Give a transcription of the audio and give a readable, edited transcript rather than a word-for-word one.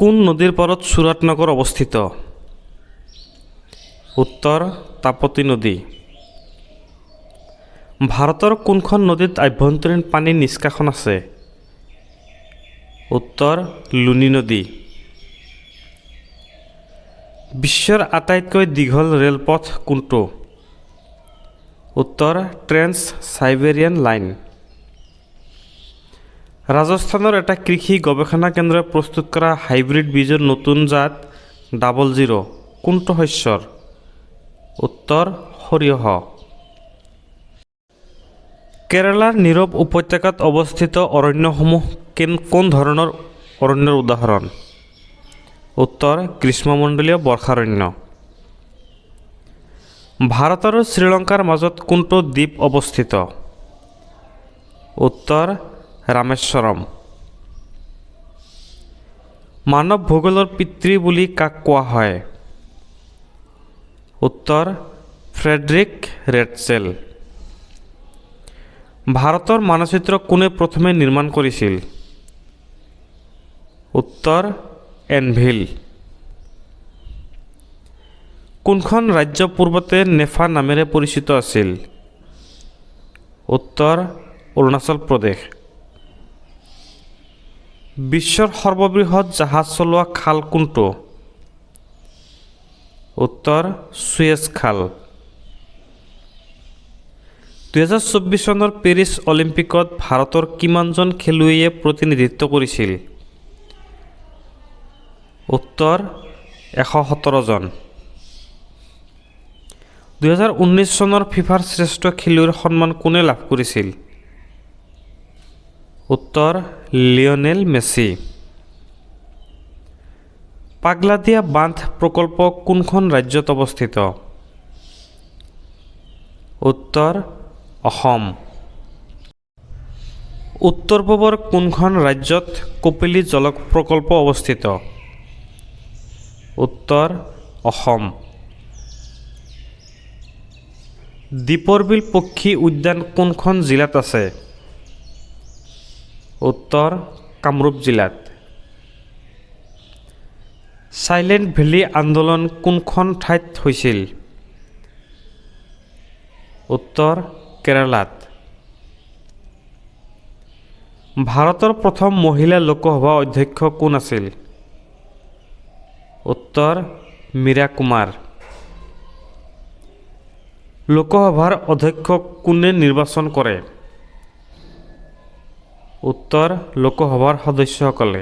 কোন নদীৰ পাৰত সুৰতনগৰ অৱস্থিত? উত্তৰ তাপতি নদী। ভাৰতৰ কোনখন নদীত আভ্যন্তৰীণ পানী নিষ্কাশন আছে? উত্তৰ লুনি নদী। বিশ্বৰ আটাইতকৈ দীঘল ৰেলপথ কোনটো? উত্তৰ ট্ৰেন্স চাইবেৰিয়ান লাইন। ৰাজস্থানৰ এটা কৃষি গৱেষণা কেন্দ্ৰই প্ৰস্তুত কৰা হাইব্ৰিড বীজৰ নতুন জাত 00 কোনটো শস্যৰ? উত্তৰ সৰিয়হ। কেৰালাৰ নীৰৱ উপত্যকাত অৱস্থিত অৰণ্যসমূহ কোন ধৰণৰ অৰণ্যৰ উদাহৰণ? উত্তৰ গ্ৰীষ্মমণ্ডলীয় বৰ্ষাৰণ্য। ভাৰত আৰু শ্ৰীলংকাৰ মাজত কোনটো দ্বীপ অৱস্থিত? উত্তৰ ৰামেশ্বৰম। মানৱ ভূগোলৰ পিতৃ বুলি কাক কোৱা হয়? উত্তৰ ফ্ৰেডৰিক ৰেটজেল। ভাৰতৰ মানচিত্ৰ কোনে প্ৰথমে নিৰ্মাণ কৰিছিল? উত্তৰ এনভিল। কোনখন ৰাজ্য পূৰ্বতে নেফা নামেৰে পৰিচিত আছিল? উত্তৰ অৰুণাচল প্ৰদেশ। বিশ্বৰ সৰ্ববৃহৎ জাহাজ চলোৱা খাল কোনটো? উত্তৰ ছুয়েজ খাল। 2024 চনৰ পেৰিছ অলিম্পিকত ভাৰতৰ কিমানজন খেলুৱৈয়ে প্ৰতিনিধিত্ব কৰিছিল? উত্তৰ 117 জন। 2019 চনৰ ফিফাৰ শ্ৰেষ্ঠ খেলুৱৈৰ সন্মান কোনে লাভ কৰিছিল? উত্তৰ লিঅনেল মেছি। পাগলাদিয়া বান্ধ প্ৰকল্প কোনখন ৰাজ্যত অৱস্থিত? উত্তৰ অসম। উত্তৰ পূবৰ কোনখন ৰাজ্যত কপিলী জল প্ৰকল্প অৱস্থিত? উত্তৰ অসম। দীপৰ বিল পক্ষী উদ্যান কোনখন জিলাত আছে? উত্তৰ কামৰূপ জিলাত। চাইলেণ্ট ভেলী আন্দোলন কোনখন ঠাইত হৈছিল? উত্তৰ কেৰালাত। ভাৰতৰ প্ৰথম মহিলা লোকসভা অধ্যক্ষ কোন আছিল? উত্তৰ মীৰা কুমাৰ। লোকসভাৰ অধ্যক্ষক কোনে নিৰ্বাচন কৰে? উত্তৰ লোকসভাৰ সদস্যসকলে।